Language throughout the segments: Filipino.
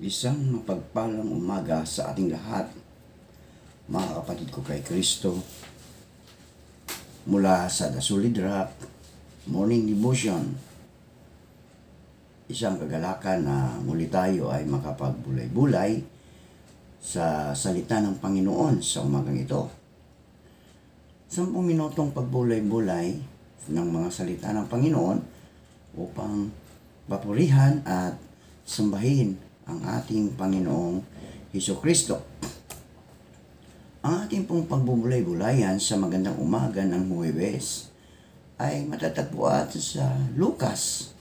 Isang mapagpalang umaga sa ating lahat, mga kapatid ko kay Kristo, mula sa The Solid Rock Morning Devotion. Isang kagalakan na muli tayo ay makapagbulay-bulay sa salita ng Panginoon sa umagang ito. 10 minutong pagbulay-bulay ng mga salita ng Panginoon upang papurihan at sambahin ang ating Panginoong Hesukristo. Ang ating pong pagbubulay-bulayan sa magandang umaga ng Huwebes ay matatagpuan sa Lucas,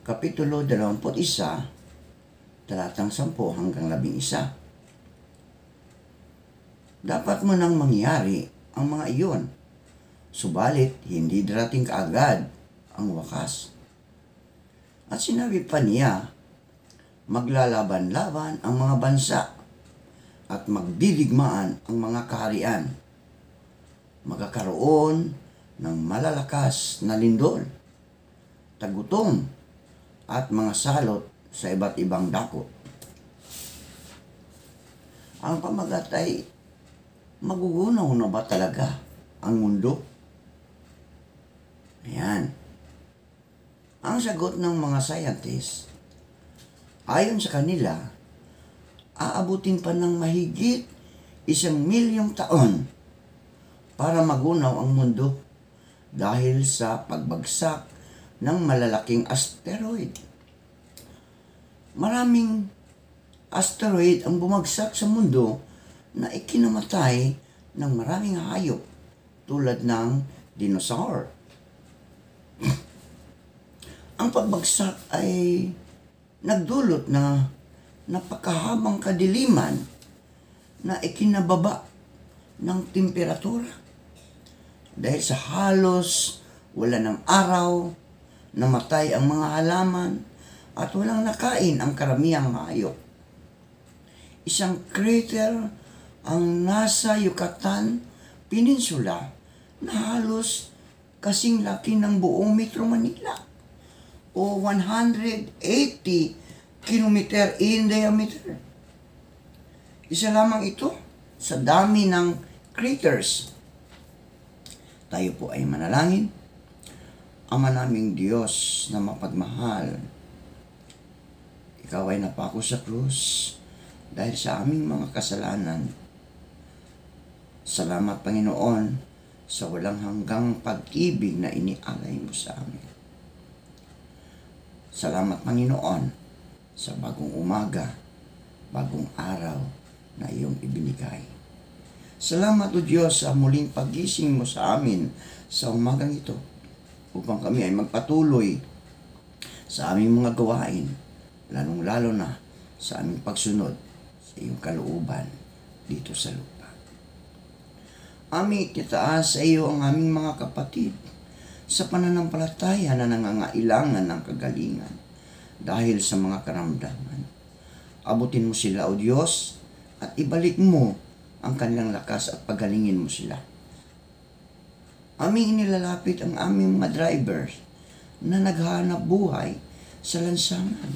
Kapitulo 21, talatang 10 hanggang 11. Dapat mo nang mangyari ang mga iyon, subalit hindi darating kaagad ang wakas. At sinabi pa niya, maglalaban-laban ang mga bansa at magdidigmaan ang mga kaharian. Magkakaroon ng malalakas na lindol, tagutom at mga salot sa iba't ibang dako. Ang pamagat ay, magugunaw na ba talaga ang mundo? Ayan. Ang sagot ng mga scientists, ayon sa kanila, aabutin pa ng mahigit 1,000,000 taon para magunaw ang mundo dahil sa pagbagsak ng malalaking asteroid. Maraming asteroid ang bumagsak sa mundo na ikinamatay ng maraming hayop tulad ng dinosaur. Ang pagbagsak ay nagdulot na napakahabang kadiliman na ikinababa ng temperatura. Dahil sa halos wala ng araw, namatay ang mga halaman at walang nakain ang karamihang hayop. Isang crater ang nasa Yucatan Peninsula na halos kasing laki ng buong Metro Manila o 180 kilometer in diameter. Isa lamang ito sa dami ng craters. Tayo po ay manalangin. Ama naming Diyos na mapagmahal, Ikaw ay napako sa krus dahil sa aming mga kasalanan. Salamat, Panginoon, sa walang hanggang pag-ibig na inialay mo sa amin. Salamat, Panginoon, sa bagong umaga, bagong araw na iyong ibinigay. Salamat, O Diyos, sa muling pagising mo sa amin sa umagang ito upang kami ay magpatuloy sa aming mga gawain, lalong-lalo na sa aming pagsunod sa iyong kalooban dito sa lupa. Aming ititaas sa iyo ang aming mga kapatid sa pananampalataya na nangangailangan ng kagalingan dahil sa mga karamdaman. Abutin mo sila, O Diyos, at ibalik mo ang kanilang lakas at pagalingin mo sila. Aming inilalapit ang aming mga drivers na naghahanap buhay sa lansangan.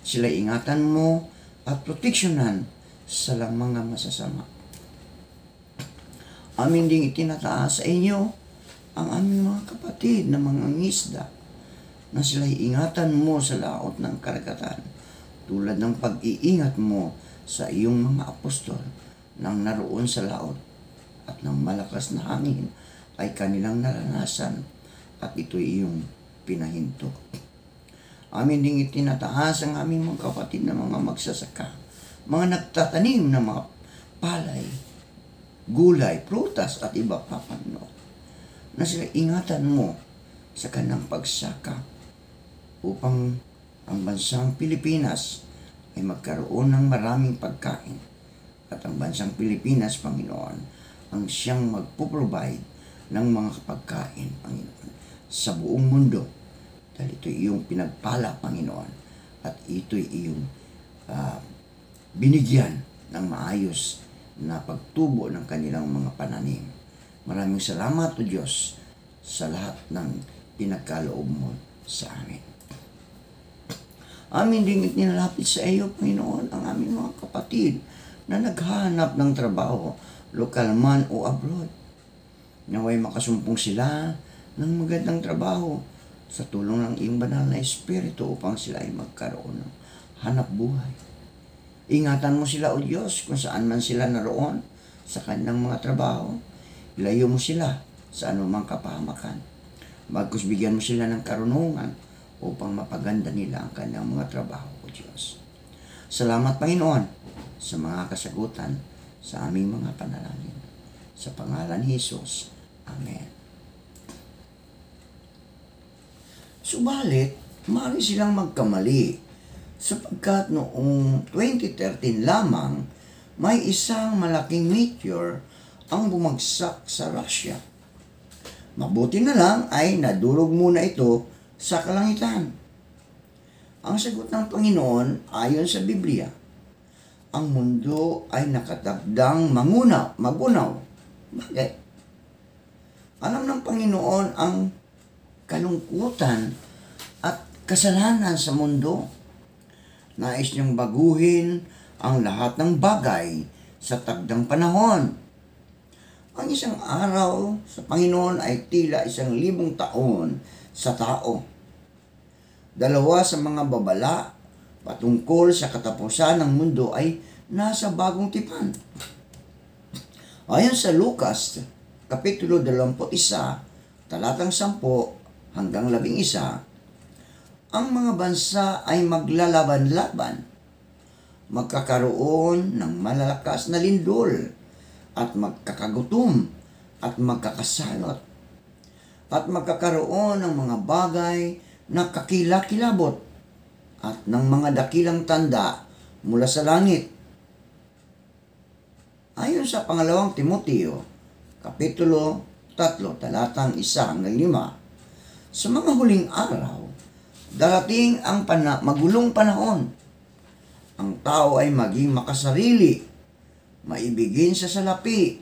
Sila ingatan mo at proteksyonan sa mga masasama. Amin ding itinataas sa inyo ang aming mga kapatid na mga ngisda na sila'y ingatan mo sa laot ng karagatan tulad ng pag-iingat mo sa iyong mga apostol nang naroon sa laot at ng malakas na hangin ay kanilang naranasan at ito'y iyong pinahinto. Amin ding itinataas ang aming mga kapatid na mga magsasaka, mga nagtatanim na mga palay, gulay, prutas at iba pa, Panginoon, na sila ingatan mo sa kanilang pagsaka upang ang bansang Pilipinas ay magkaroon ng maraming pagkain at ang bansang Pilipinas, Panginoon, ang siyang magpo-provide ng mga pagkain, Panginoon, sa buong mundo dahil ito'y iyong pinagpala, Panginoon, at ito'y iyong binigyan ng maayos na pagtubo ng kanilang mga pananim. Maraming salamat, O Diyos, sa lahat ng pinagkaloob mo sa amin. Amin ding itinalapit sa iyo, Panginoon, ang aming mga kapatid na naghahanap ng trabaho, lokal man o abroad. Naway makasumpong sila ng magandang trabaho sa tulong ng iyong banal na Espiritu upang sila ay magkaroon ng hanap buhay. Ingatan mo sila, O Diyos, kung saan man sila naroon sa kanilang mga trabaho. Ilayo mo sila sa anumang kapahamakan. Bagkus bigyan mo sila ng karunungan upang mapaganda nila ang kanilang mga trabaho, O Diyos. Salamat, Panginoon, sa mga kasagutan sa aming mga panalangin. Sa pangalan ni Jesus. Amen. Subalit, maaari silang magkamali sapagkat noong 2013 lamang may isang malaking meteor ang bumagsak sa Russia. Mabuti na lang ay nadurog muna ito sa kalangitan. Ang sagot ng Panginoon ayon sa Biblia, ang mundo ay nakatakdang magunaw. Bakit? Alam ng Panginoon ang kalungkutan at kasalanan sa mundo. Nais niyang baguhin ang lahat ng bagay sa takdang panahon. Ang isang araw sa Panginoon ay tila 1,000 taon sa tao. Dalawa sa mga babala patungkol sa katapusan ng mundo ay nasa bagong tipan. Ayon sa Lucas, Kapitulo 21, talatang 10 hanggang 11, ang mga bansa ay maglalaban-laban, magkakaroon ng malalakas na lindol, at magkakagutom, at magkakasalot, at magkakaroon ng mga bagay na kakilakilabot, at ng mga dakilang tanda mula sa langit. Ayon sa pangalawang Timoteo, Kapitulo 3, talatang 1 hanggang 5, sa mga huling araw, darating ang magulong panahon. Ang tao ay maging makasarili, maibigin sa salapi,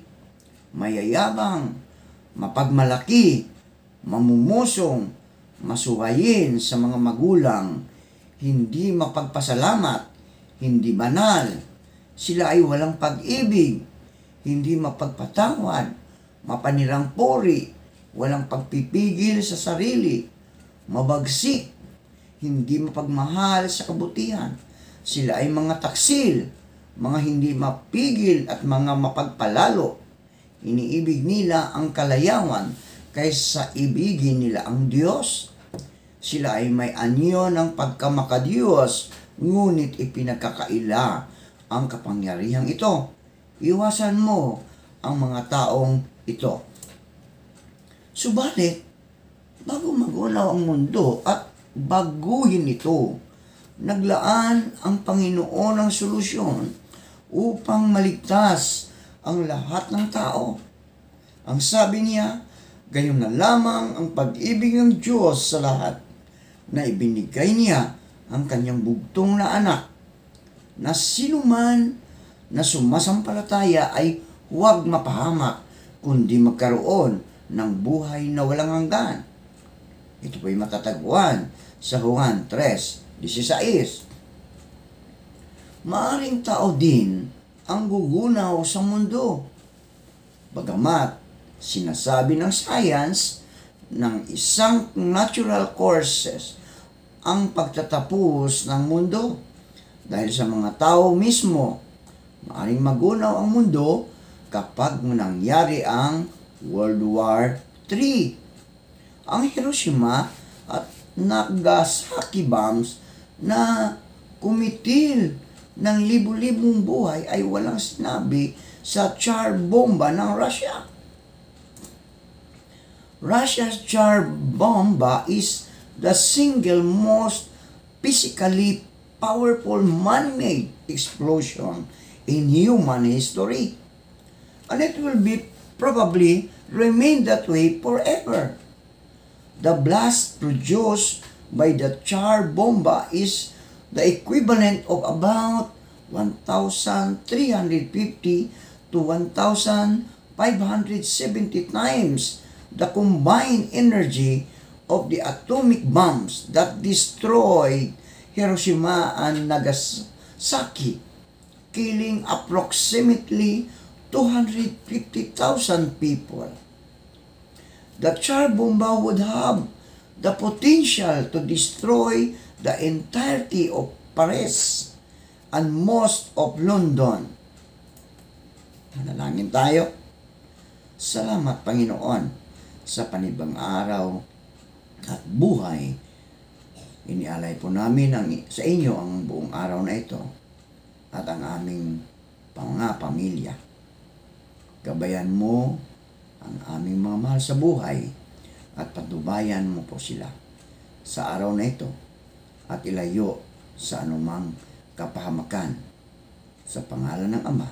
mayayabang, mapagmalaki, mamumusong, masuwayin sa mga magulang, hindi mapagpasalamat, hindi banal. Sila ay walang pag-ibig, hindi mapagpatawad, mapanirang puri, walang pagpipigil sa sarili, mabagsik, hindi mapagmahal sa kabutihan. Sila ay mga taksil, mga hindi mapigil at mga mapagpalalo. Iniibig nila ang kalayawan kaysa ibigin nila ang Diyos. Sila ay may anyo ng pagkamakadiyos, ngunit ipinagkakaila ang kapangyarihang ito. Iwasan mo ang mga taong ito. Subalit, bago magunaw ang mundo at baguhin ito, naglaan ang Panginoon ng solusyon upang maligtas ang lahat ng tao. Ang sabi niya, gayon na lamang ang pag-ibig ng Diyos sa lahat, na ibinigay niya ang kanyang bugtong na anak, na sinuman na sumasampalataya ay huwag mapahamak, kundi magkaroon ng buhay na walang hanggan. Ito po'y matatagpuan sa Juan 3:16. Maaring tao din ang gugunaw sa mundo. Bagamat sinasabi ng science ng isang natural courses ang pagtatapos ng mundo. Dahil sa mga tao mismo, maaring magunaw ang mundo kapag nangyari ang World War III. Ang Hiroshima at Nagasaki bombs na kumitil ng libu-libong buhay ay walang sinabi sa Tsar bomba ng Russia. Russia's Tsar bomba is the single most physically powerful man-made explosion in human history. And it will be probably remain that way forever. The blast produced by the Tsar bomba is the equivalent of about 1,350 to 1,570 times the combined energy of the atomic bombs that destroyed Hiroshima and Nagasaki, killing approximately 250,000 people. The Tsar Bomba would have the potential to destroy the entirety of Paris and most of London. Manalangin tayo. Salamat, Panginoon, sa panibang araw at buhay. Inialay po namin sa inyo ang buong araw na ito at ang aming mga pamilya. Gabayan mo ang aming mga mahal sa buhay at patubayan mo po sila sa araw na ito at ilayo sa anumang kapahamakan sa pangalan ng Ama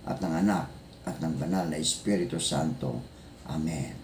at ng Anak at ng Banal na Espiritu Santo. Amen.